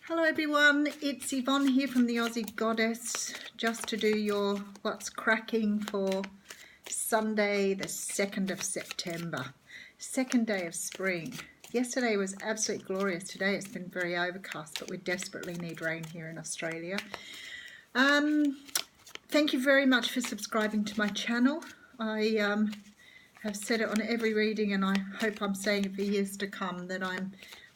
Hello everyone, it's Yvonne here from the Aussie Goddess, just to do your what's cracking for Sunday the 2nd of September, second day of spring. Yesterday was absolutely glorious. Today it's been very overcast, but we desperately need rain here in Australia. Thank you very much for subscribing to my channel. I have said it on every reading, and I hope I'm saying it for years to come, that I'm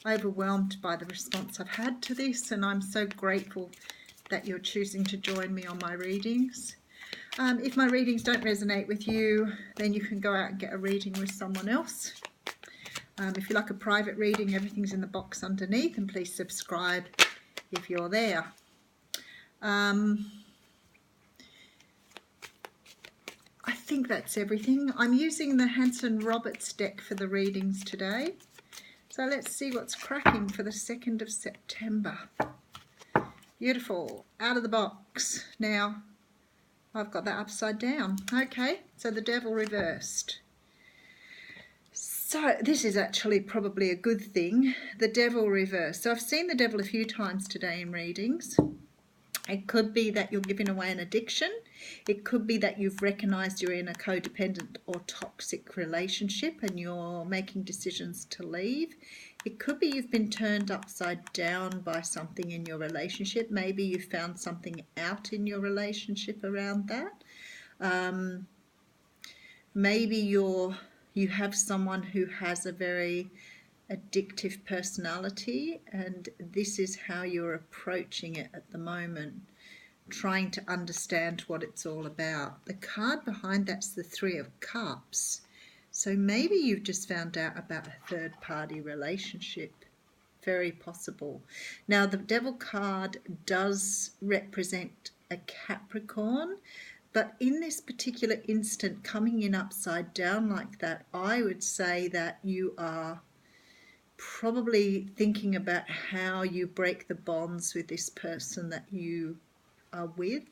overwhelmed by the response I've had to this, and I'm so grateful that you're choosing to join me on my readings. If my readings don't resonate with you, then you can go out and get a reading with someone else. If you like a private reading, everything's in the box underneath, and please subscribe if you're there. I think that's everything. I'm using the Hanson Roberts deck for the readings today. So let's see what's cracking for the 2nd of September. Beautiful. Out of the box. Now, I've got that upside down. Okay, so the Devil reversed. So this is actually probably a good thing. The Devil reversed. So I've seen the Devil a few times today in readings. It could be that you're giving away an addiction. It could be that you've recognized you're in a codependent or toxic relationship and you're making decisions to leave. It could be you've been turned upside down by something in your relationship. Maybe you found something out in your relationship around that. Maybe you have someone who has a very addictive personality, and this is how you're approaching it at the moment, trying to understand what it's all about. The card behind that's the Three of Cups. So maybe you've just found out about a third-party relationship. Very possible. Now, the Devil card does represent a Capricorn, but in this particular instant, coming in upside down like that, I would say that you are probably thinking about how you break the bonds with this person that you are with.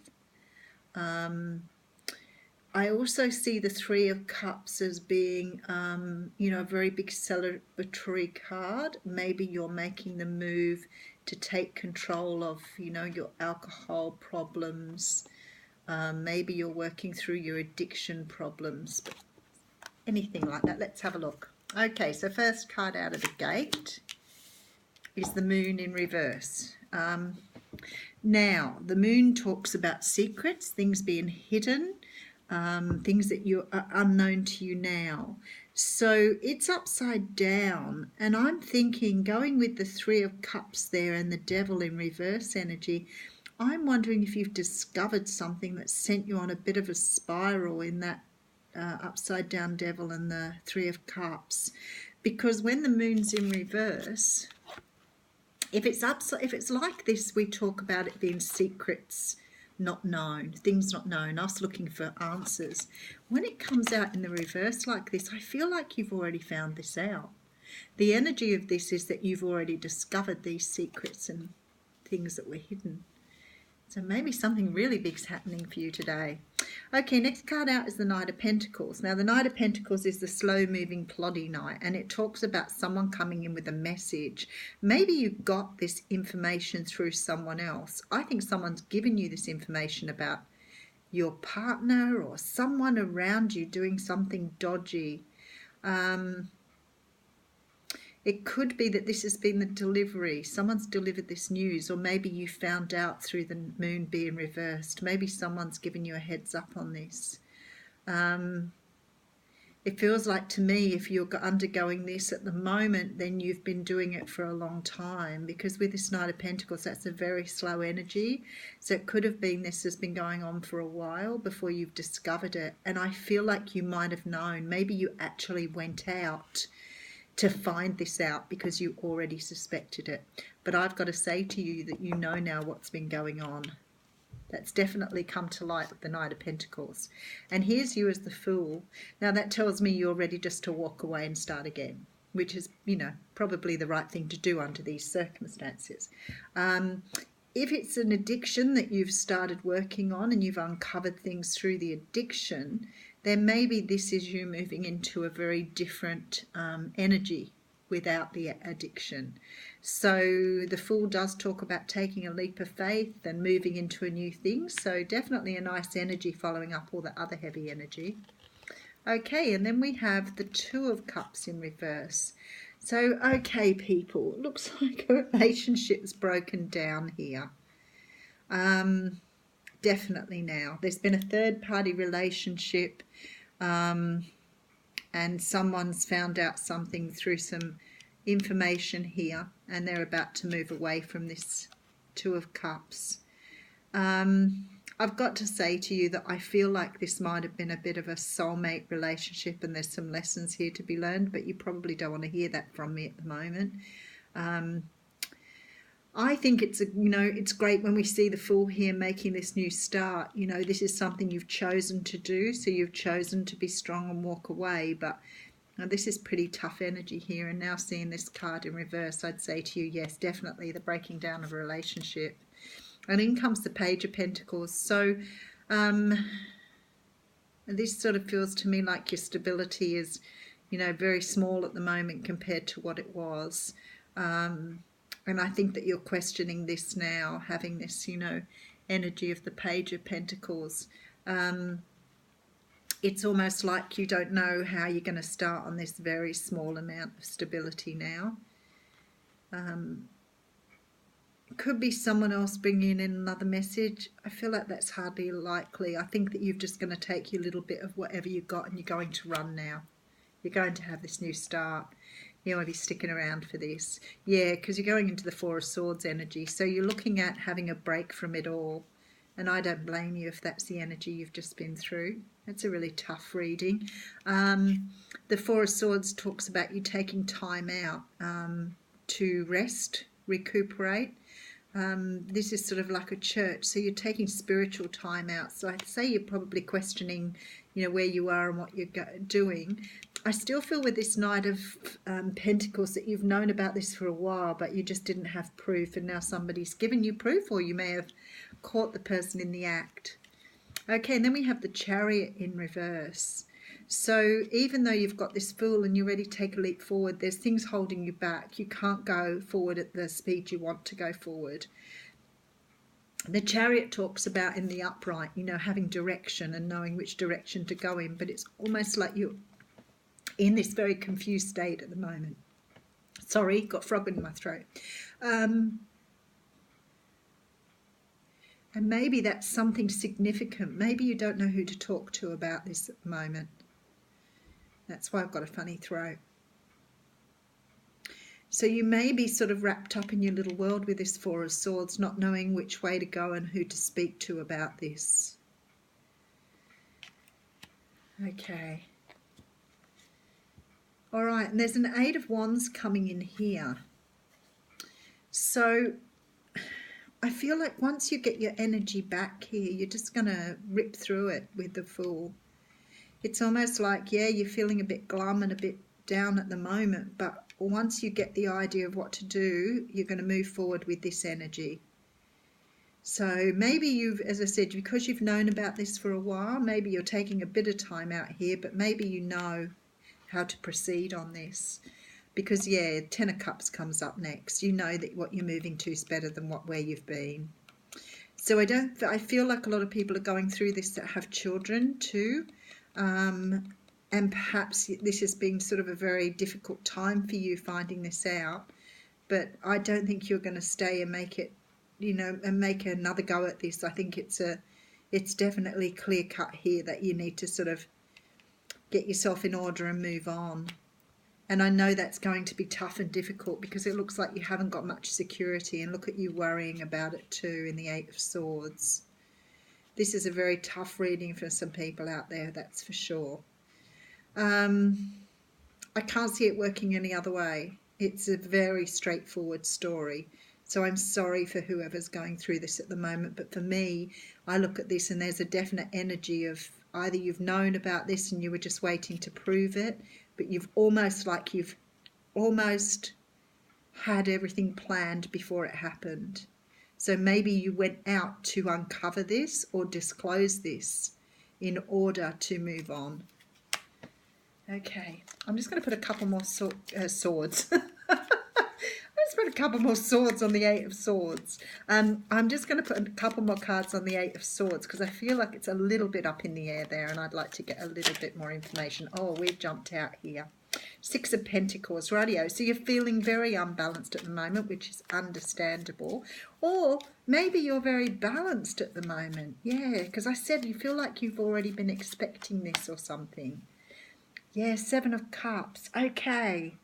I also see the Three of Cups as being, a very big celebratory card. Maybe you're making the move to take control of, your alcohol problems. Maybe you're working through your addiction problems. But anything like that. Let's have a look. Okay, so first card out of the gate is the Moon in reverse. Now, the Moon talks about secrets, things being hidden, things that are unknown to you now. So it's upside down, and I'm thinking, going with the Three of Cups there and the Devil in reverse energy, I'm wondering if you've discovered something that sent you on a bit of a spiral in that upside down Devil and the Three of Cups. Because when the Moon's in reverse, if it's like this, we talk about it being secrets not known, things not known, us looking for answers. When it comes out in the reverse like this, I feel like you've already found this out. The energy of this is that you've already discovered these secrets and things that were hidden. So maybe something really big's happening for you today. Okay, next card out is the Knight of Pentacles. Now, the Knight of Pentacles is the slow-moving, ploddy knight, and it talks about someone coming in with a message. Maybe you got this information through someone else. I think someone's given you this information about your partner or someone around you doing something dodgy. It could be that this has been the delivery. Someone's delivered this news, or maybe you found out through the Moon being reversed. Maybe someone's given you a heads up on this. It feels like to me, if you're undergoing this at the moment, then you've been doing it for a long time, because with this Knight of Pentacles, that's a very slow energy. So it could have been this has been going on for a while before you've discovered it. And I feel like you might have known. Maybe you actually went out to find this out because you already suspected it. But I've got to say to you that you know now what's been going on. That's definitely come to light with the Knight of Pentacles. And here's you as the Fool. Now that tells me you're ready just to walk away and start again, which is, probably the right thing to do under these circumstances. If it's an addiction that you've started working on and you've uncovered things through the addiction, then maybe this is you moving into a very different energy without the addiction. So the Fool does talk about taking a leap of faith and moving into a new thing. So definitely a nice energy following up all the other heavy energy. Okay, and then we have the Two of Cups in reverse. So, okay, people, it looks like a relationship's broken down here. Definitely now. There's been a third-party relationship, and someone's found out something through some information here, and they're about to move away from this Two of Cups. I've got to say to you that I feel like this might have been a bit of a soulmate relationship, and there's some lessons here to be learned, but you probably don't want to hear that from me at the moment. I think it's it's great when we see the Fool here making this new start. This is something you've chosen to do, so you've chosen to be strong and walk away, but this is pretty tough energy here. And now seeing this card in reverse, I'd say to you, yes, definitely the breaking down of a relationship. And in comes the Page of Pentacles. So this sort of feels to me like your stability is, very small at the moment compared to what it was. And I think that you're questioning this now, having this, energy of the Page of Pentacles. It's almost like you don't know how you're going to start on this very small amount of stability now. Could be someone else bringing in another message. I feel like that's hardly likely. I think that you're just going to take your little bit of whatever you've got and you're going to run now. You're going to have this new start. You won't be sticking around for this. Yeah, because you're going into the Four of Swords energy. So you're looking at having a break from it all. And I don't blame you if that's the energy you've just been through. It's a really tough reading. The Four of Swords talks about you taking time out to rest, recuperate. This is sort of like a church, so you're taking spiritual time out. So I'd say you're probably questioning, where you are and what you're doing. I still feel with this Knight of Pentacles that you've known about this for a while, but you just didn't have proof, and now somebody's given you proof, or you may have caught the person in the act. Okay, and then we have the Chariot in reverse. So even though you've got this Fool and you're ready to take a leap forward, there's things holding you back. You can't go forward at the speed you want to go forward. The Chariot talks about in the upright, having direction and knowing which direction to go in, but it's almost like you're in this very confused state at the moment. Sorry, got frog in my throat. And maybe that's something significant. Maybe you don't know who to talk to about this at the moment. That's why I've got a funny throat. So you may be sort of wrapped up in your little world with this Four of Swords, not knowing which way to go and who to speak to about this. Okay. All right, and there's an Eight of Wands coming in here. So I feel like once you get your energy back here, you're just going to rip through it with the Fool. It's almost like, yeah, you're feeling a bit glum and a bit down at the moment, but once you get the idea of what to do, you're going to move forward with this energy. So maybe you've, as I said, because you've known about this for a while, maybe you're taking a bit of time out here, but maybe you know how to proceed on this. Because, yeah, Ten of Cups comes up next. You know that what you're moving to is better than where you've been. So I feel like a lot of people are going through this that have children too. And perhaps this has been sort of a very difficult time for you finding this out. But I don't think you're going to stay and make it, and make another go at this. I think it's definitely clear cut here that you need to sort of get yourself in order and move on. And I know that's going to be tough and difficult because it looks like you haven't got much security, and look at you worrying about it too in the Eight of Swords. This is a very tough reading for some people out there, that's for sure. I can't see it working any other way. It's a very straightforward story. So I'm sorry for whoever's going through this at the moment. But for me, I look at this and there's a definite energy of either you've known about this and you were just waiting to prove it, but you've almost had everything planned before it happened. So maybe you went out to uncover this or disclose this in order to move on. Okay, I'm just going to put a couple more swords. Let's put a couple more swords on the Eight of Swords. I'm just going to put a couple more cards on the Eight of Swords because I feel like it's a little bit up in the air there and I'd like to get a little bit more information. Oh, we've jumped out here. Six of Pentacles, rightio. So you're feeling very unbalanced at the moment, which is understandable. Or maybe you're very balanced at the moment. Yeah, because I said you feel like you've already been expecting this or something. Yeah, Seven of Cups. Okay.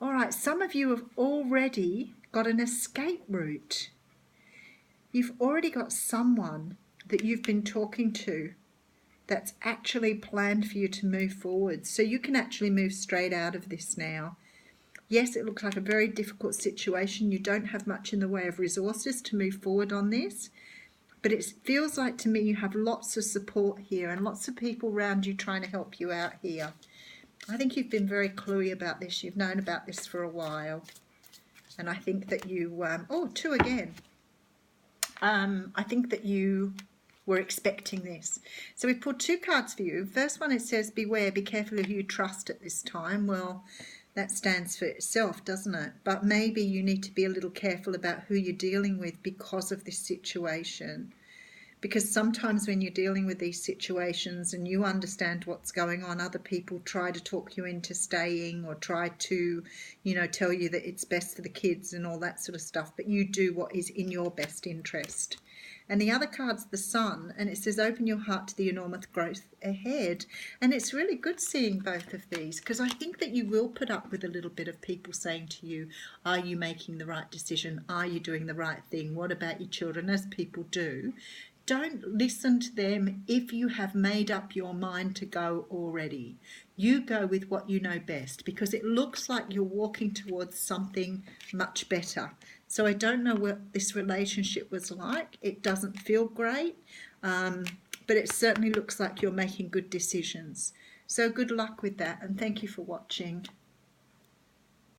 All right, some of you have already got an escape route. You've already got someone that you've been talking to that's actually planned for you to move forward. So you can actually move straight out of this now. Yes, it looks like a very difficult situation. You don't have much in the way of resources to move forward on this. But it feels like to me you have lots of support here and lots of people around you trying to help you out here. I think you've been very cluey about this. You've known about this for a while. And I think that you... oh, two again. I think that you were expecting this. So we've pulled two cards for you. First one, it says, beware, be careful who you trust at this time. Well, that stands for itself, doesn't it? But maybe you need to be a little careful about who you're dealing with because of this situation. Because sometimes when you're dealing with these situations and you understand what's going on, other people try to talk you into staying or try to, you know, tell you that it's best for the kids and all that sort of stuff. But you do what is in your best interest. And the other card's the Sun, and it says, open your heart to the enormous growth ahead. And it's really good seeing both of these because I think that you will put up with a little bit of people saying to you, are you making the right decision? Are you doing the right thing? What about your children? As people do. Don't listen to them if you have made up your mind to go already. You go with what you know best because it looks like you're walking towards something much better. So I don't know what this relationship was like. It doesn't feel great, but it certainly looks like you're making good decisions. So good luck with that and thank you for watching.